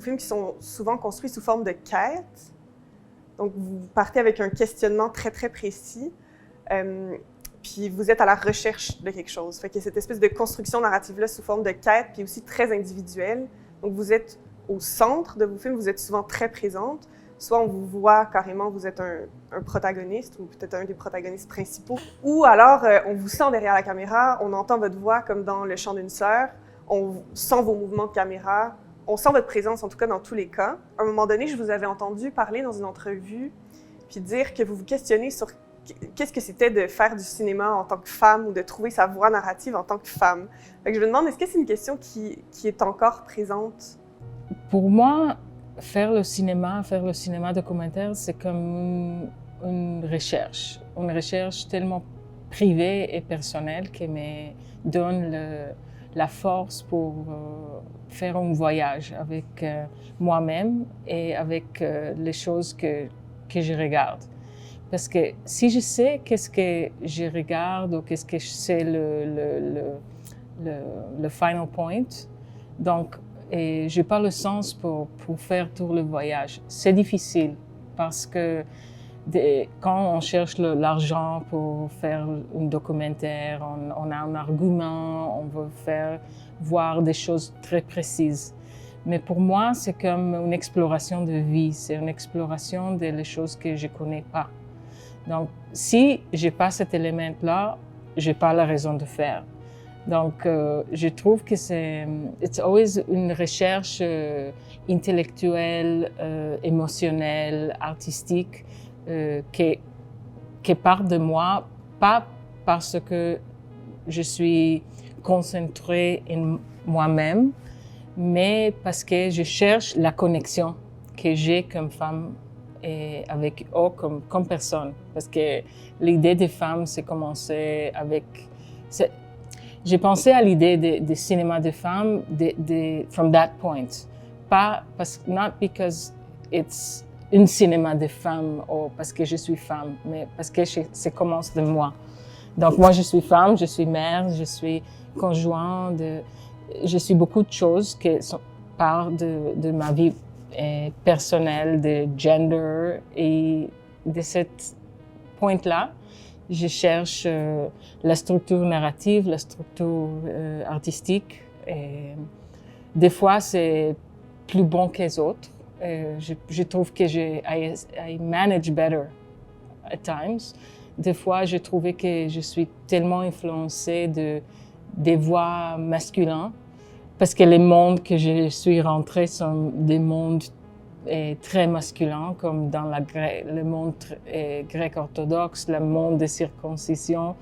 films qui sont souvent construits sous forme de quête. Donc, vous partez avec un questionnement très, très précis, puis vous êtes à la recherche de quelque chose. Fait qu'il y a cette espèce de construction narrative-là sous forme de quête, puis aussi très individuelle. Donc, vous êtes au centre de vos films, vous êtes souvent très présente. Soit on vous voit carrément, vous êtes un protagoniste, ou peut-être un des protagonistes principaux, ou alors on vous sent derrière la caméra, on entend votre voix comme dans Le chant d'une sœur, on sent vos mouvements de caméra, on sent votre présence, en tout cas dans tous les cas. À un moment donné, je vous avais entendu parler dans une entrevue, puis dire que vous vous questionnez sur qu'est-ce que c'était de faire du cinéma en tant que femme ou de trouver sa voix narrative en tant que femme. Fait que je me demande, est-ce que c'est une question qui est encore présente? Pour moi, faire le cinéma documentaire, c'est comme une recherche tellement privée et personnelle qui me donne la force pour faire un voyage avec moi-même et avec les choses que je regarde. Parce que si je sais qu'est-ce que je regarde ou qu'est-ce que c'est le final point, donc et j'ai pas le sens pour faire tout le voyage. C'est difficile parce que quand on cherche l'argent pour faire un documentaire, on a un argument, on veut faire voir des choses très précises. Mais pour moi, c'est comme une exploration de vie, c'est une exploration des choses que je connais pas. Donc, si j'ai pas cet élément-là, j'ai pas la raison de faire. Donc, je trouve que it's always une recherche intellectuelle, émotionnelle, artistique, qui part de moi, pas parce que je suis concentrée en moi-même, mais parce que je cherche la connexion que j'ai comme femme et avec eux comme personne. Parce que l'idée des femmes, c'est commencé avec... J'ai pensé à l'idée de cinéma de femmes from that point. Pas not because it's un cinéma de femmes ou parce que je suis femme, mais parce que ça commence de moi. Donc moi, je suis femme, je suis mère, je suis conjointe, je suis beaucoup de choses qui partent de ma vie personnelle, de gender, et de cette point-là, je cherche la structure narrative, la structure artistique. Et des fois, c'est plus bon que les autres. Je trouve que I manage better at times. Des fois, j'ai trouvé que je suis tellement influencée des voix masculines parce que les mondes que je suis rentrée sont des mondes très masculin, comme dans le monde grec orthodoxe, le monde des circoncisions.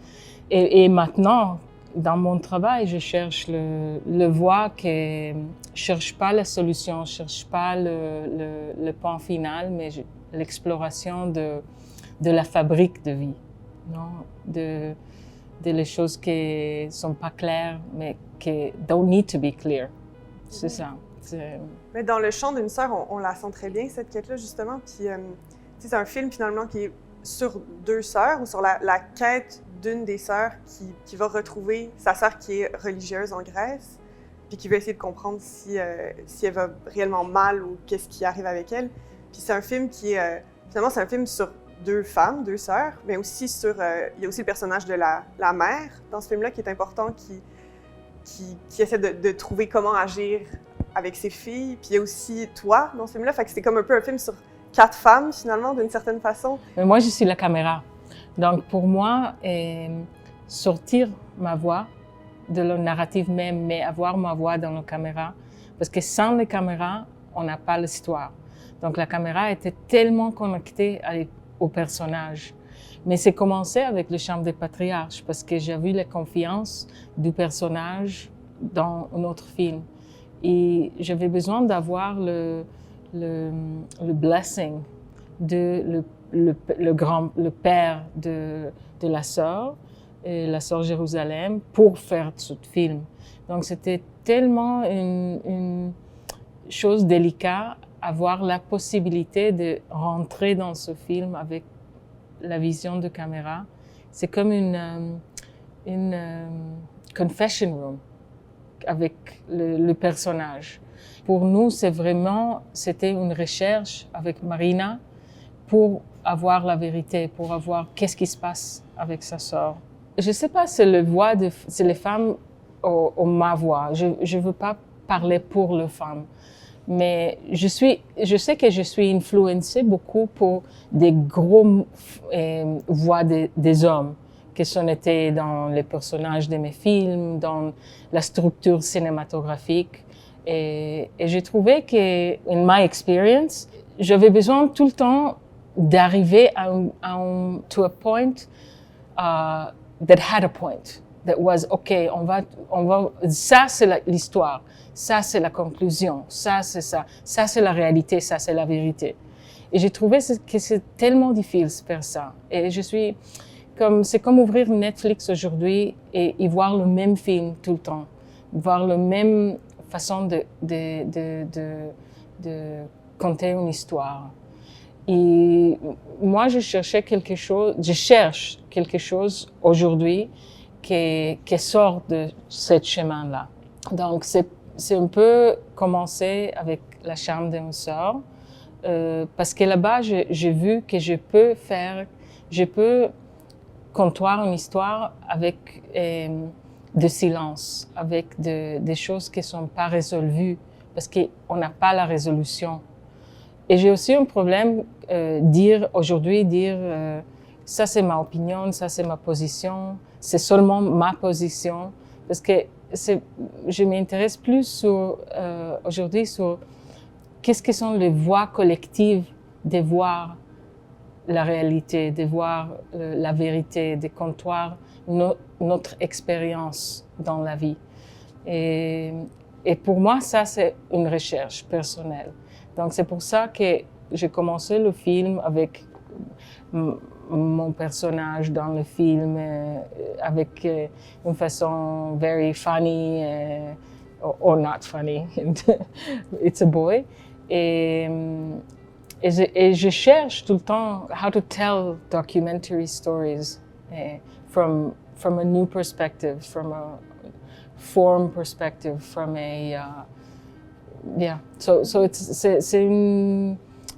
Et maintenant, dans mon travail, je cherche le voie qui cherche pas la solution, cherche pas le point final, mais l'exploration de la fabrique de vie, non? De les choses qui sont pas claires, mais qui don't need to be clear. C'est ça. Mais dans Le chant d'une sœur, on la sent très bien, cette quête-là, justement. Puis, c'est un film, finalement, qui est sur deux sœurs, ou sur la quête d'une des sœurs qui va retrouver sa sœur qui est religieuse en Grèce, puis qui veut essayer de comprendre si elle va réellement mal ou qu'est-ce qui arrive avec elle. Puis c'est un film qui est... finalement, c'est un film sur deux femmes, deux sœurs, mais aussi sur... il y a aussi le personnage de la mère dans ce film-là qui est important, qui essaie de trouver comment agir avec ses filles. Puis il y a aussi toi dans ce film-là. Fait que c'est comme un peu un film sur 4 femmes, finalement, d'une certaine façon. Mais moi, je suis la caméra. Donc, pour moi, sortir ma voix de la narrative même, mais avoir ma voix dans la caméra. Parce que sans les caméras, on n'a pas l'histoire. Donc, la caméra était tellement connectée au personnage. Mais c'est commencé avec le chant des patriarches, parce que j'ai vu la confiance du personnage dans un autre film. Et j'avais besoin d'avoir le blessing de le père de la sœur Jérusalem pour faire ce film. Donc c'était tellement une chose délicate avoir la possibilité de rentrer dans ce film avec la vision de caméra. C'est comme une confession room avec le personnage. Pour nous, c'était une recherche avec Marina pour avoir la vérité, pour avoir qu'est-ce qui se passe avec sa sœur. Je sais pas, c'est les femmes ou ma voix. Je veux pas parler pour les femmes. Mais je sais que je suis influencée beaucoup pour des gros voix des hommes qui sont été dans les personnages de mes films, dans la structure cinématographique. Et j'ai trouvé que, in my experience, j'avais besoin tout le temps d'arriver to a point that had a point. That was, OK, ça c'est l'histoire, ça c'est la conclusion, ça c'est ça, ça c'est la réalité, ça c'est la vérité. Et j'ai trouvé que c'est tellement difficile de faire ça. Et c'est comme ouvrir Netflix aujourd'hui et y voir le même film tout le temps, voir la même façon de conter une histoire. Et moi, je cherche quelque chose aujourd'hui qui sort de ce chemin-là. Donc, c'est un peu commencer avec La chambre d'une sœur, parce que là-bas, j'ai vu que je peux contour une histoire avec de silence, avec des choses qui sont pas résolues, parce qu'on n'a pas la résolution. Et j'ai aussi un problème aujourd'hui, ça c'est ma opinion, ça c'est ma position, c'est seulement ma position, parce que je m'intéresse plus aujourd'hui sur qu'est-ce que sont les voix collectives de voir la réalité, de voir la vérité, de contour notre expérience dans la vie. Et pour moi, ça c'est une recherche personnelle. Donc c'est pour ça que j'ai commencé le film avec mon personnage dans le film, avec une façon very funny, or not funny, it's a boy. Et je cherche tout le temps how to tell documentary stories from a new perspective, from a form perspective, from a yeah. So c'est une,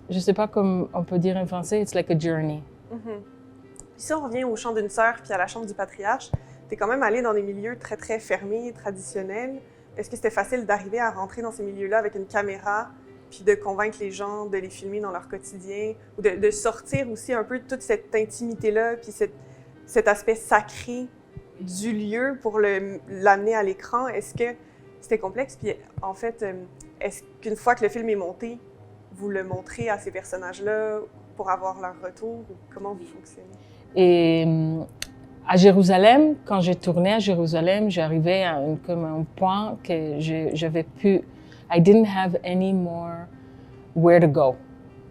je sais pas comment on peut dire en français, it's like a journey. Mm-hmm. Si on revient au chant d'une sœur puis à la chambre du patriarche, tu es quand même allé dans des milieux très très fermés, traditionnels. Est-ce que c'était facile d'arriver à rentrer dans ces milieux-là avec une caméra puis de convaincre les gens de les filmer dans leur quotidien ou de sortir aussi un peu de toute cette intimité-là puis cet aspect sacré du lieu pour l'amener à l'écran? Est-ce que c'était complexe? Puis en fait, est-ce qu'une fois que le film est monté, vous le montrez à ces personnages-là pour avoir leur retour ou comment vous fonctionnez? Et à Jérusalem, quand j'ai tourné à Jérusalem, j'arrivais à comme un point que j'avais pu, I didn't have any more where to go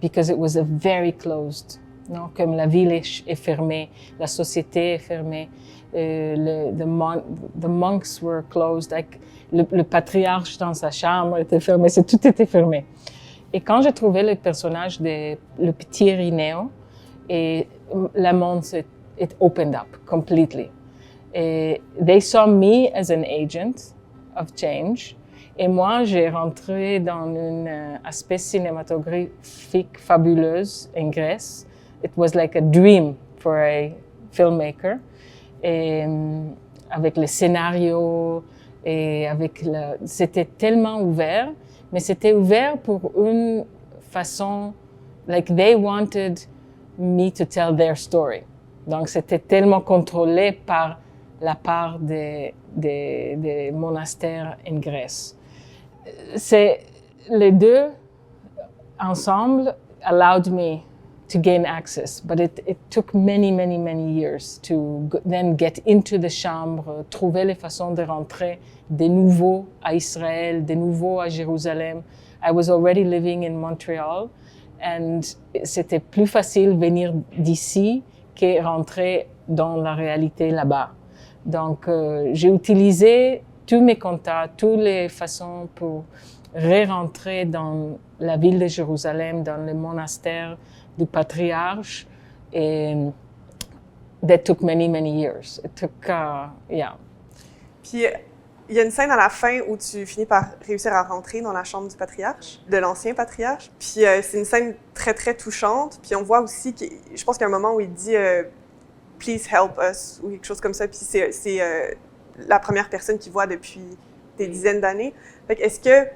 because it was a very closed. Non, comme la ville est fermée, la société est fermée, the monks were closed, like, le patriarche dans sa chambre était fermé, tout était fermé. Et quand j'ai trouvé le personnage le petit Irénéo, et le monde it opened up completely. Et they saw me as an agent of change. Et moi, j'ai rentré dans un aspect cinématographique fabuleuse en Grèce. It was like a dream for a filmmaker. Et avec le scénario, et c'était tellement ouvert, mais c'était ouvert pour une façon, like they wanted me to tell their story. Donc c'était tellement contrôlé par la part des monastères en Grèce. Les deux ensemble allowed me to gain access, but it took many years to then get into the chambre, trouver les façons de rentrer de nouveau à Israël, de nouveau à Jérusalem. I was already living in Montreal, and c'était plus facile venir d'ici que rentrer dans la réalité là-bas. Donc, j'ai utilisé tous mes contacts, toutes les façons pour re-rentrer dans la ville de Jérusalem, dans le monastère du patriarche, et that took many years. It took, yeah. Puis, Il y a une scène à la fin où tu finis par réussir à rentrer dans la chambre du patriarche, de l'ancien patriarche. Puis c'est une scène très, très touchante. Puis on voit aussi, je pense qu'il y a un moment où il dit « Please help us » ou quelque chose comme ça. Puis c'est la première personne qu'il voit depuis des dizaines d'années. Fait que est-ce que,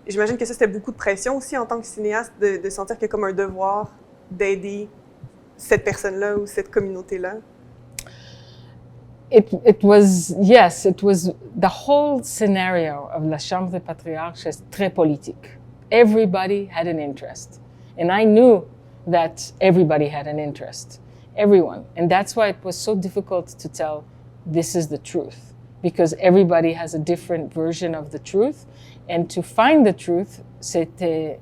j'imagine que ça, c'était beaucoup de pression aussi en tant que cinéaste de sentir qu'il y a comme un devoir d'aider cette personne-là ou cette communauté-là? It was, yes, it was, the whole scenario of La Chambre des Patriarches is très politique. Everybody had an interest. And I knew that everybody had an interest. Everyone. And that's why it was so difficult to tell this is the truth. Because everybody has a different version of the truth. And to find the truth, c'était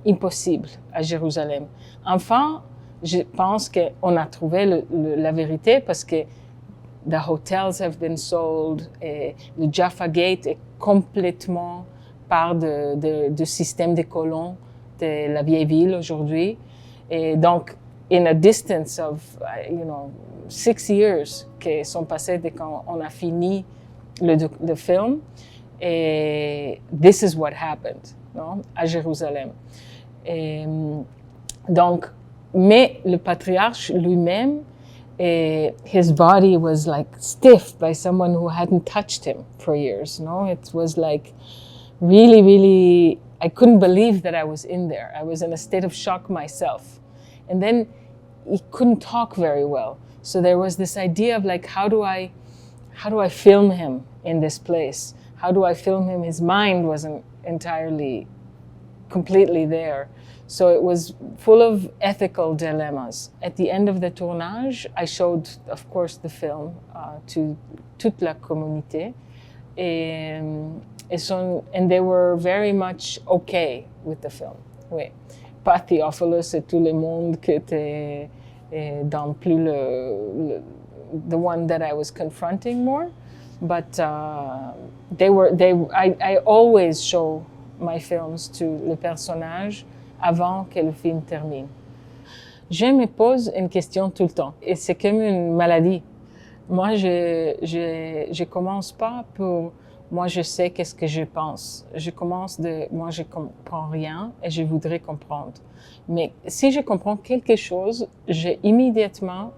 impossible à Jérusalem. Enfin, je pense qu'on a trouvé la vérité parce que the hotels have been sold, et le Jaffa Gate est complètement part du système des colons de la vieille ville aujourd'hui. Et donc, in a distance of, 6 years qui sont passés dès qu'on a fini le film, et this is what happened, non, à Jérusalem. Et, donc, mais le patriarche lui-même, his body was like stiff by someone who hadn't touched him for years. No, it was like really, really, I couldn't believe that I was in there. I was in a state of shock myself. And then he couldn't talk very well. So there was this idea of like, how do I film him in this place? How do I film him? His mind wasn't entirely, completely there. So it was full of ethical dilemmas. At the end of the tournage, I showed, of course, the film to toute la communauté. And they were very much okay with the film. Oui. Pas Theophilus et tout le monde qui était dans plus the one that I was confronting more. But I always show my films to le personnage avant que le film termine. Je me pose une question tout le temps, et c'est comme une maladie. Moi, je commence pas pour moi, je sais qu'est-ce que je pense. Je commence moi, je comprends rien et je voudrais comprendre. Mais si je comprends quelque chose, immédiatement,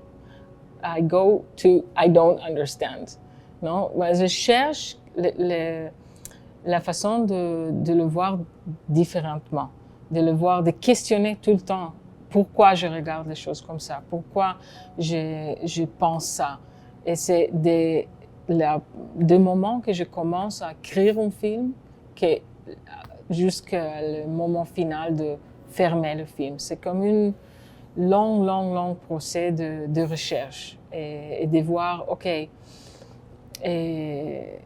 I go to I don't understand. Non, je cherche la façon de le voir différemment. De questionner tout le temps. Pourquoi je regarde les choses comme ça? Pourquoi je pense ça? Et c'est des moments que je commence à écrire un film jusqu'à le moment final de fermer le film. C'est comme une long procès de recherche et de voir, OK, et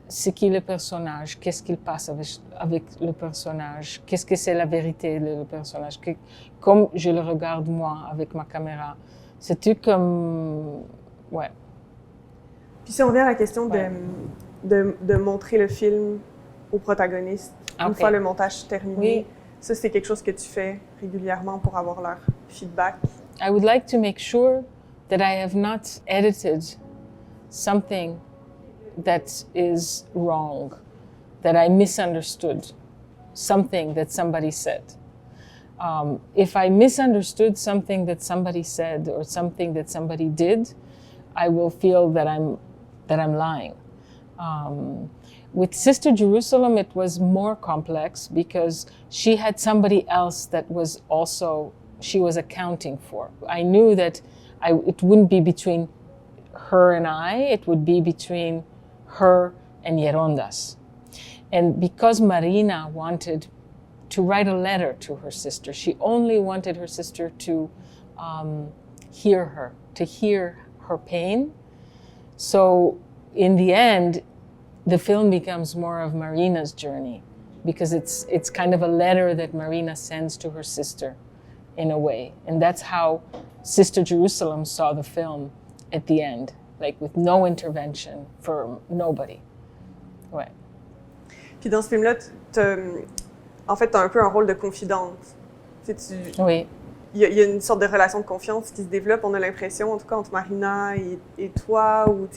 c'est qui le personnage, qu'est-ce qu'il passe avec le personnage, qu'est-ce que c'est la vérité de le personnage, comme je le regarde moi avec ma caméra. C'est tout comme, ouais. Puis si on revient à la question de montrer le film au protagoniste, une fois le montage terminé, ça c'est quelque chose que tu fais régulièrement pour avoir leur feedback? I would like to make sure that I have not edited something that is wrong, that I misunderstood something that somebody said. If I misunderstood something that somebody said or something that somebody did, I will feel that I'm lying. With Sister Jerusalem, it was more complex because she had somebody else that was also, she was accounting for. I knew that it wouldn't be between her and I, it would be between her and Yerondas. And because Marina wanted to write a letter to her sister, she only wanted her sister to hear her, to hear her pain. So in the end, the film becomes more of Marina's journey because it's kind of a letter that Marina sends to her sister in a way. And that's how Sister Jerusalem saw the film at the end, like with no intervention for nobody. Ouais. Puis dans ce film-là, en fait, tu as un peu un rôle de confidente. Oui. Il y a une sorte de relation de confiance qui se développe, on a l'impression, en tout cas entre Marina et toi, où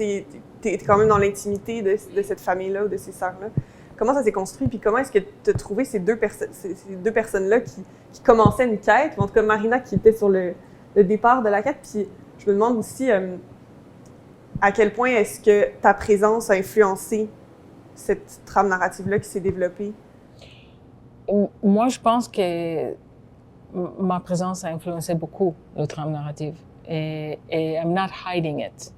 tu es quand même dans l'intimité de cette famille-là ou de ces sœurs-là. Comment ça s'est construit? Puis comment est-ce que tu as trouvé ces deux personnes-là qui commençaient une quête? En tout cas, Marina qui était sur le départ de la quête. Puis je me demande aussi à quel point est-ce que ta présence a influencé cette trame narrative-là qui s'est développée? Moi, je pense que ma présence a influencé beaucoup le trame narrative. Et I'm not hiding it.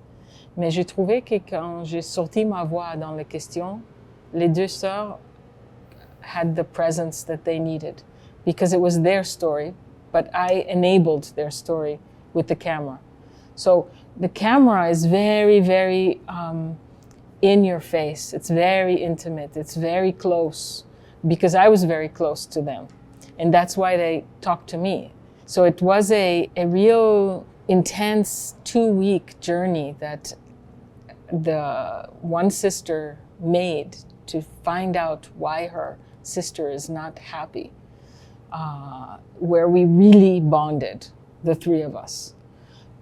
Mais j'ai trouvé que quand j'ai sorti ma voix dans les questions, les deux sœurs had the presence that they needed because it was their story, but I enabled their story with the camera. So the camera is very, very in your face. It's very intimate. It's very close because I was very close to them. And that's why they talked to me. So it was a real intense 2-week journey that the one sister made to find out why her sister is not happy, where we really bonded, the three of us.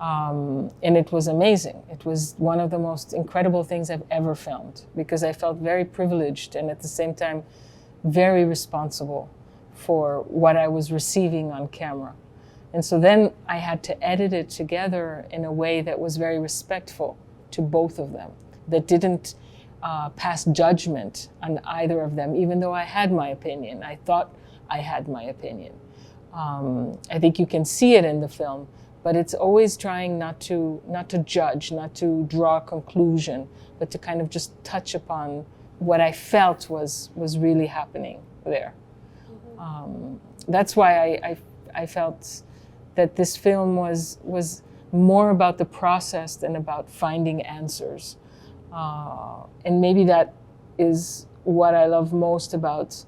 And it was amazing. It was one of the most incredible things I've ever filmed because I felt very privileged and at the same time very responsible for what I was receiving on camera. And so then I had to edit it together in a way that was very respectful to both of them, that didn't pass judgment on either of them, even though I had my opinion. I thought I had my opinion. I think you can see it in the film, but it's always trying not to judge, not to draw a conclusion, but to kind of just touch upon what I felt was really happening there. That's why I felt that this film was more about the process than about finding answers. And maybe that is what I love most about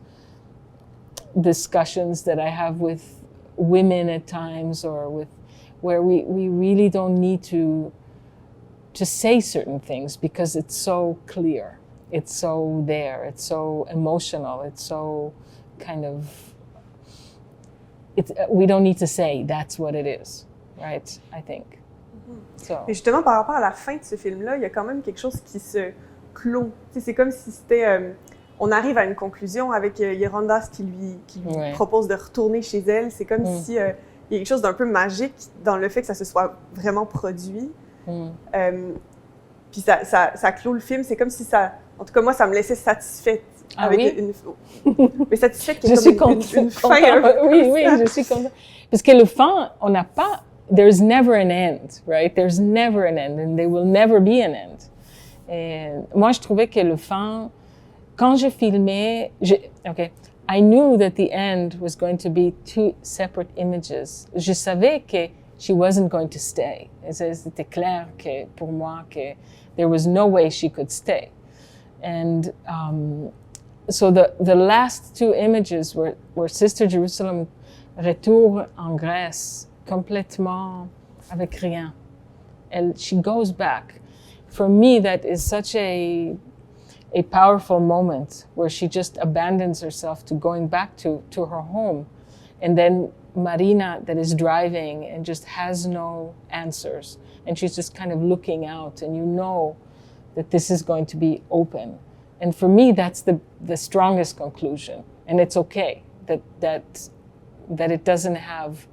discussions that I have with women at times, or where we really don't need to say certain things because it's so clear, it's so there, it's so emotional, it's so kind of, we don't need to say that's what it is, right? I think. So. Mais justement, par rapport à la fin de ce film-là, il y a quand même quelque chose qui se clôt. C'est comme si c'était... on arrive à une conclusion avec Yerondas qui lui propose de retourner chez elle. C'est comme si il y a quelque chose d'un peu magique dans le fait que ça se soit vraiment produit. Puis ça clôt le film. C'est comme si ça... En tout cas, moi, ça me laissait satisfaite. Ah avec oui? Mais satisfaite qu'il y ait comme une fin. Oui, je suis contente. Parce que le fin, on n'a pas... There's never an end, right? There's never an end, and there will never be an end. Et moi, je trouvais que le fin... Quand je filmais... I knew that the end was going to be 2 separate images. Je savais que she wasn't going to stay. C'était clair que, pour moi, que there was no way she could stay. And so the last 2 images were Sister Jerusalem retourne en Grèce complètement avec rien. She goes back. For me, that is such a powerful moment where she just abandons herself to going back to her home. And then Marina that is driving and just has no answers. And she's just kind of looking out, and you know that this is going to be open. And for me, that's the strongest conclusion. And it's okay that it doesn't have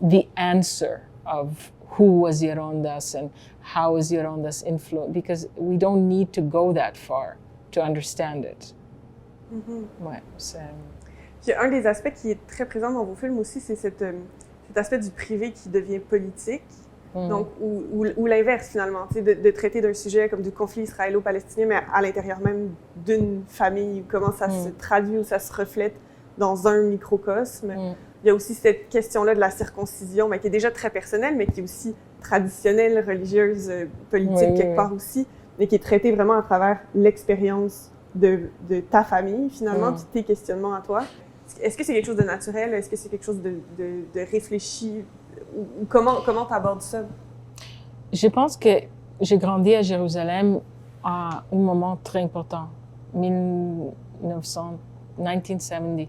the answer of who was Yerondas and how is Yerondas influenced, because we don't need to go that far to understand it. Ouais, Puis un des aspects qui est très présent dans vos films aussi, c'est cet aspect du privé qui devient politique. Donc, ou l'inverse finalement, de traiter d'un sujet comme du conflit israélo-palestinien, mais à l'intérieur même d'une famille, comment ça se traduit ou ça se reflète dans un microcosme. Il y a aussi cette question-là de la circoncision, qui est déjà très personnelle, mais qui est aussi traditionnelle, religieuse, politique quelque part aussi, mais qui est traitée vraiment à travers l'expérience de ta famille finalement, puis tes questionnements à toi. Est-ce que c'est quelque chose de naturel? Est-ce que c'est quelque chose de réfléchi? Ou comment tu abordes ça? Je pense que j'ai grandi à Jérusalem à un moment très important, 1970,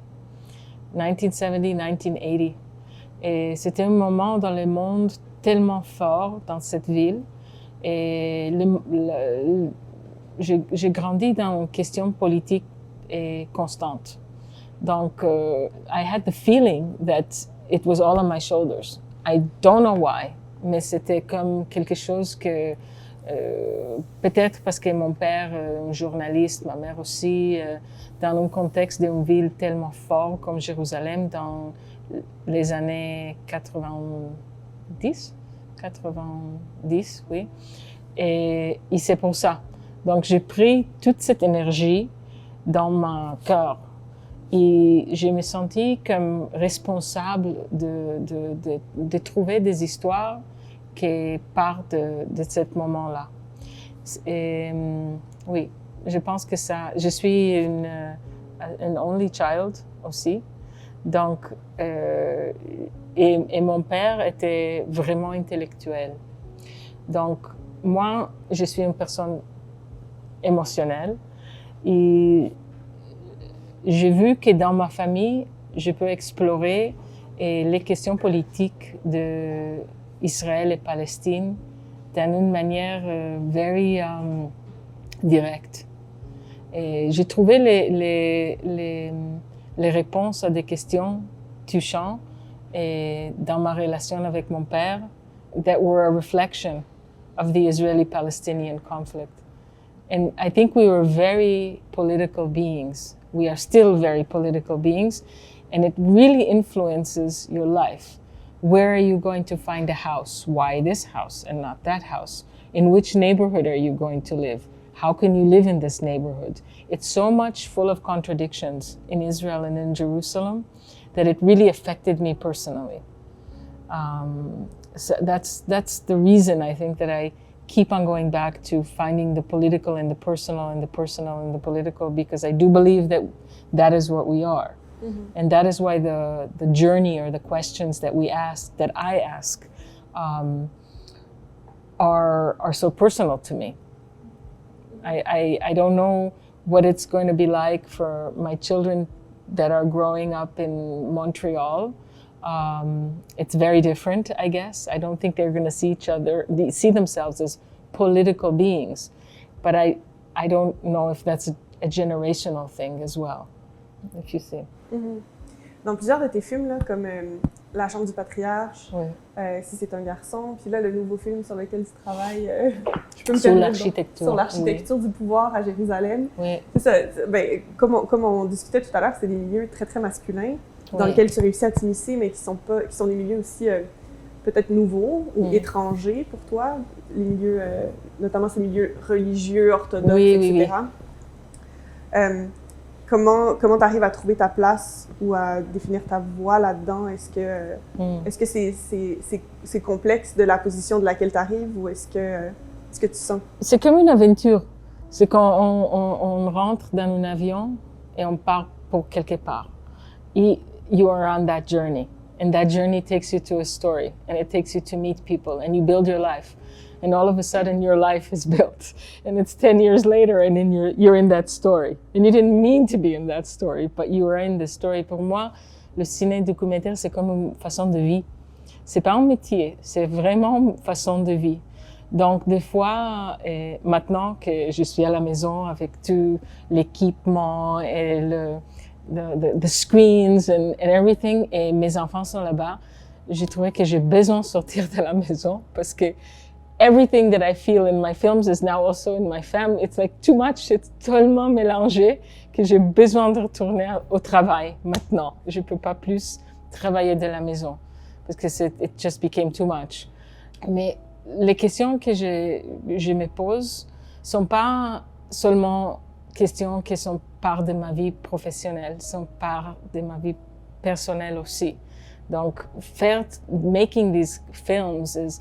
1980. Et c'était un moment dans le monde tellement fort dans cette ville Et j'ai grandi dans une question politique et constante. Donc, I had the feeling that it was all on my shoulders. I don't know why, mais c'était comme quelque chose que peut-être parce que mon père est un journaliste, ma mère aussi, dans un contexte d'une ville tellement fort comme Jérusalem dans les années 90, oui. Et c'est pour ça. Donc, j'ai pris toute cette énergie dans mon cœur. Et je me sentis comme responsable de trouver des histoires qui partent de ce moment-là. Et, oui, je pense que ça... Je suis une only child aussi. Donc, et mon père était vraiment intellectuel. Donc, moi, je suis une personne émotionnelle. Et j'ai vu que dans ma famille, je peux explorer les questions politiques d'Israël et Palestine d'une manière very directe. Et j'ai trouvé les réponses à des questions touchantes et dans ma relation avec mon père that were a reflection of the Israeli-Palestinian conflict. And I think we were very political beings. We are still very political beings, and it really influences your life. Where are you going to find a house? Why this house and not that house? In which neighborhood are you going to live? How can you live in this neighborhood? It's so much full of contradictions in Israel and in Jerusalem that it really affected me personally. So that's the reason I think that I keep on going back to finding the political and the personal and the personal and the political, because I do believe that that is what we are. Mm-hmm. And that is why the journey or the questions that we ask, that I ask, are so personal to me. I don't know what it's going to be like for my children that are growing up in Montreal. It's very different, I guess. I don't think they're going to see themselves as political beings. But I don't know if that's a generational thing as well, if you see. Mm-hmm. Dans plusieurs de tes films, là, comme La Chambre du Patriarche, oui. Si c'est un garçon, puis là, le nouveau film sur lequel tu travailles, je peux me sur l'architecture. Sur l'architecture du pouvoir à Jérusalem. Oui. C'est ça, comme on discutait tout à l'heure, c'est des milieux très, très masculins dans lesquels tu réussis à t'immiscer, mais qui sont des milieux aussi peut-être nouveaux ou étrangers pour toi, les milieux, notamment ces milieux religieux, orthodoxes, etc. Oui. Comment tu arrives à trouver ta place ou à définir ta voie là-dedans? Est-ce que c'est complexe de la position de laquelle tu arrives ou est-ce que tu sens? C'est comme une aventure. C'est quand on rentre dans un avion et on part pour quelque part. Et you are on that journey. And that journey takes you to a story. And it takes you to meet people. And you build your life. And all of a sudden, your life is built. And it's 10 years later, and then you're in that story. And you didn't mean to be in that story, but you were in the story. Pour moi, le ciné-documentaire, c'est comme une façon de vie. C'est pas un métier, c'est vraiment une façon de vie. Donc, des fois, maintenant que je suis à la maison avec tout l'équipement et the screens and everything, et mes enfants sont là-bas, j'ai trouvé que j'ai besoin de sortir de la maison parce que everything that I feel in my films is now also in my family. It's like too much, c'est tellement mélangé que j'ai besoin de retourner au travail maintenant. Je peux pas plus travailler de la maison parce que it just became too much. Mais les questions que je me pose sont pas seulement questions qui sont part de ma vie professionnelle, sont part de ma vie personnelle aussi. Donc, making these films is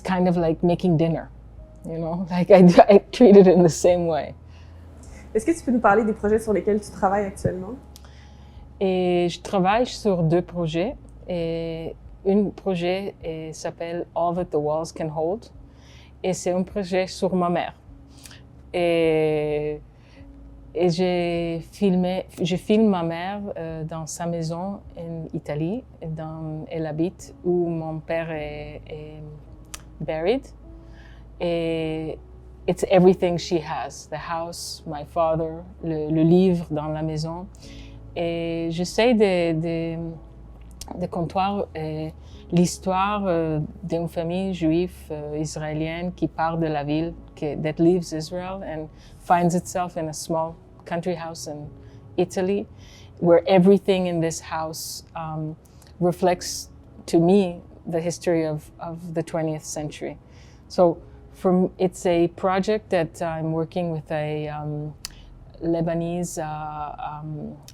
kind of like making dinner, you know? Like I treat it in the same way. Est-ce que tu peux nous parler des projets sur lesquels tu travailles actuellement? Et je travaille sur 2 projets. Et un projet s'appelle All That the Walls Can Hold. Et c'est un projet sur ma mère. Et je filme ma mère dans sa maison en Italie, elle habite où mon père est buried. Et it's everything she has. The house, my father, le livre dans la maison. Et j'essaie de conter l'histoire d'une famille juive israélienne qui part de la ville, that leaves Israel and finds itself in a small country house in Italy, where everything in this house reflects, to me, the history of the 20th century. So it's a project that I'm working with a Lebanese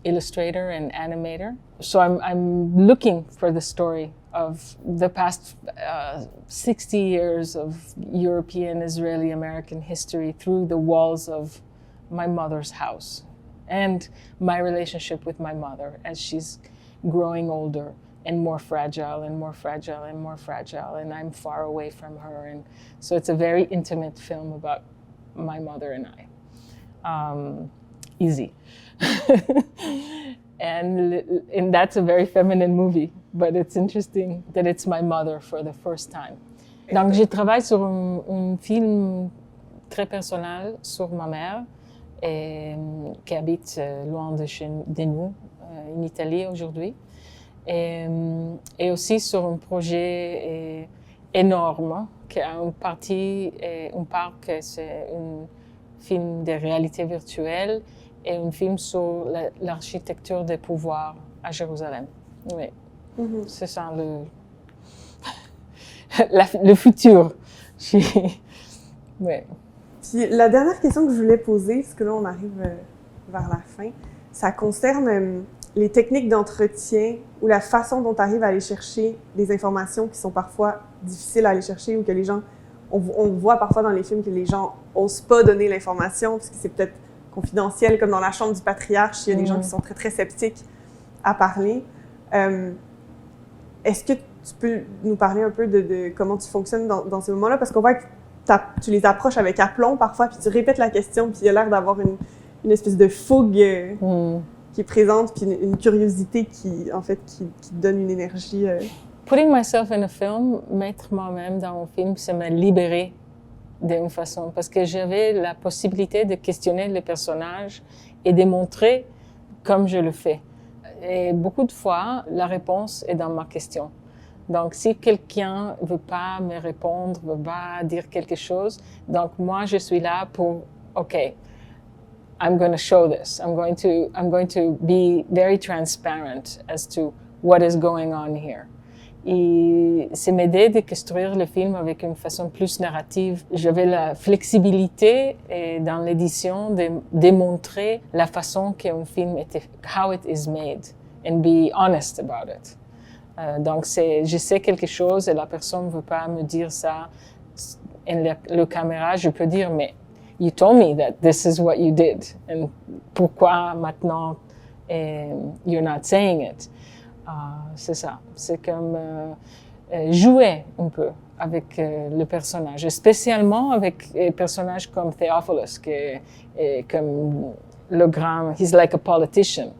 illustrator and animator. So I'm looking for the story of the past 60 years of European, Israeli, American history through the walls of my mother's house and my relationship with my mother as she's growing older and more fragile and more fragile and more fragile, and I'm far away from her. And so it's a very intimate film about my mother and I. Easy. and that's a very feminine movie, but it's interesting that it's my mother for the first time. Donc, je travaille sur un film très personnel sur ma mère qui habite loin de nous, en Italie aujourd'hui. Et aussi sur un projet énorme qui a une partie, une part que c'est un film de réalité virtuelle et un film sur l'architecture des pouvoirs à Jérusalem. Oui, c'est ça le futur. Ouais. Puis la dernière question que je voulais poser, parce que là on arrive vers la fin, ça concerne les techniques d'entretien ou la façon dont tu arrives à aller chercher des informations qui sont parfois difficiles à aller chercher ou que les gens, on voit parfois dans les films que les gens n'osent pas donner l'information parce que c'est peut-être confidentiel, comme dans La Chambre du Patriarche, il y a des gens qui sont très, très sceptiques à parler. Est-ce que tu peux nous parler un peu de comment tu fonctionnes dans ces moments-là? Parce qu'on voit que tu les approches avec aplomb parfois, puis tu répètes la question, puis il y a l'air d'avoir une espèce de fougue qui est présente, puis une curiosité qui te donne une énergie. Putting myself in a film, mettre moi-même dans un film, c'est me libérer d'une façon, parce que j'avais la possibilité de questionner les personnages et de montrer comme je le fais. Et beaucoup de fois, la réponse est dans ma question. Donc, si quelqu'un ne veut pas me répondre, ne veut pas dire quelque chose, donc moi, je suis là pour, OK, I'm going to show this. I'm going to be very transparent as to what is going on here. Et c'est m'aider de construire le film avec une façon plus narrative. J'avais la flexibilité dans l'édition de démontrer la façon qu'un film était, how it is made, and be honest about it. Donc, je sais quelque chose et la personne ne veut pas me dire ça. Et la caméra, je peux dire, mais you told me that this is what you did. And pourquoi maintenant you're not saying it? C'est ça. C'est comme jouer un peu avec le personnage, spécialement avec des personnages comme Theophilus, qui est comme le grand, he's like a politician.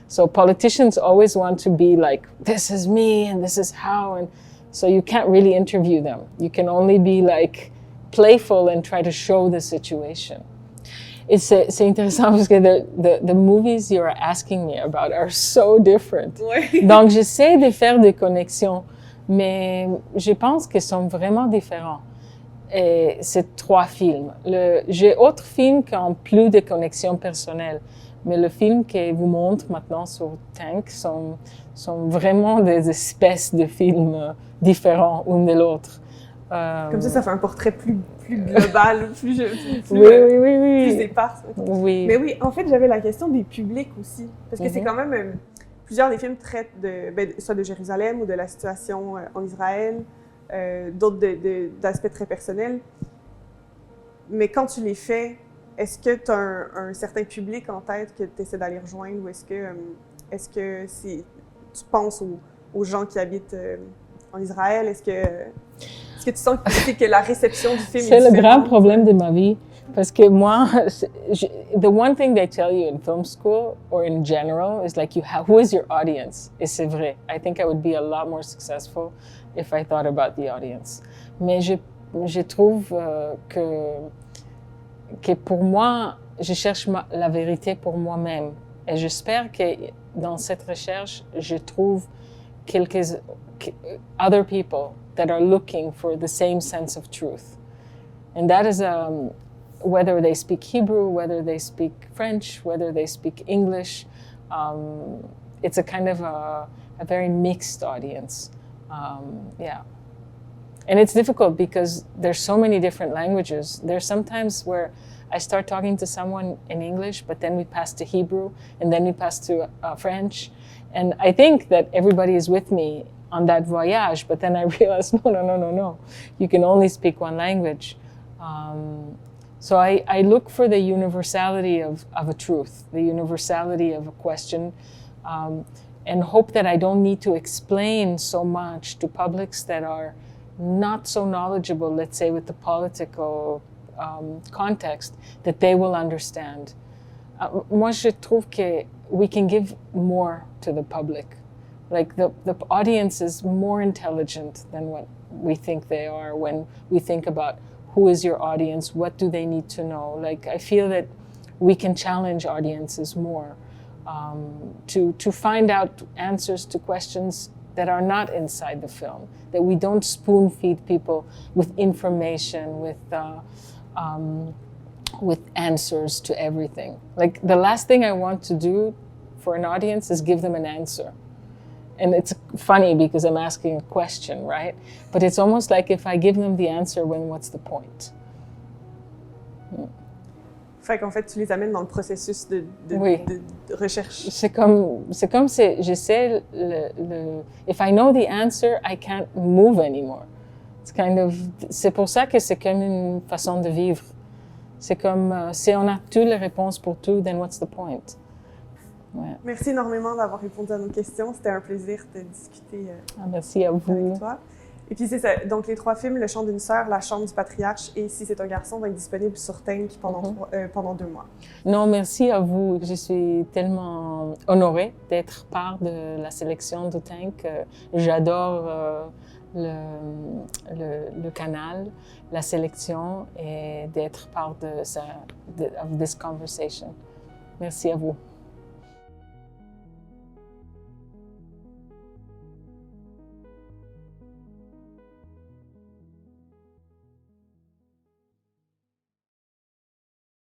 So politicians always want to be like, this is me and this is how, and so you can't really interview them. You can only be like playful and try to show the situation. C'est intéressant parce que the movies you are asking me about are so different. Oui. Donc, j'essaie de faire des connexions, mais je pense qu'ils sont vraiment différents. Et c'est 3 films. J'ai autres films qui ont plus de connexions personnelles, mais le film que vous montre maintenant sur Tank sont vraiment des espèces de films différents l'un de l'autre. Comme ça fait un portrait plus global, plus épars. Oui. Mais oui, en fait, j'avais la question des publics aussi, parce que c'est quand même plusieurs des films traitent soit de Jérusalem ou de la situation en Israël, d'autres d'aspects très personnels. Mais quand tu les fais, est-ce que tu as un certain public en tête que tu essaies d'aller rejoindre, ou est-ce que tu penses aux gens qui habitent en Israël? Est-ce que tu sens que la réception du film est différente? C'est le grand problème de ma vie. Parce que moi, the one thing they tell you in film school or in general is like, who is your audience? Et c'est vrai. I think I would be a lot more successful if I thought about the audience. Mais je trouve que pour moi, je cherche la vérité pour moi-même. Et j'espère que dans cette recherche, je trouve other people that are looking for the same sense of truth. And that is whether they speak Hebrew, whether they speak French, whether they speak English. It's a kind of a very mixed audience. Yeah. And it's difficult because there's so many different languages. There's sometimes where I start talking to someone in English, but then we pass to Hebrew, and then we pass to French. And I think that everybody is with me on that voyage, but then I realize, no. You can only speak one language. So I look for the universality of a truth, the universality of a question, and hope that I don't need to explain so much to publics that are not so knowledgeable, let's say, with the political context, that they will understand. Moi, je trouve que we can give more to the public. Like the audience is more intelligent than what we think they are when we think about who is your audience, what do they need to know. Like I feel that we can challenge audiences more to find out answers to questions that are not inside the film, that we don't spoon feed people with information, with answers to everything. Like the last thing I want to do for an audience is give them an answer. And it's funny because I'm asking a question, right? But it's almost like if I give them the answer, then what's the point? Fait qu'en fait, tu les amènes dans le processus de recherche. C'est comme j'essaie if I know the answer, I can't move anymore. C'est pour ça que c'est comme une façon de vivre. C'est comme si on a toutes les réponses pour tout, then what's the point? Ouais. Merci énormément d'avoir répondu à nos questions. C'était un plaisir de discuter merci à vous. Avec toi. Et puis c'est ça. Donc les 3 films, Le chant d'une sœur, La chambre du patriarche et Si c'est un garçon, vont être disponibles sur Tank pendant 2 mois. Non, merci à vous. Je suis tellement honorée d'être part de la sélection de Tank. J'adore le canal, la sélection et d'être part de this conversation. Merci à vous.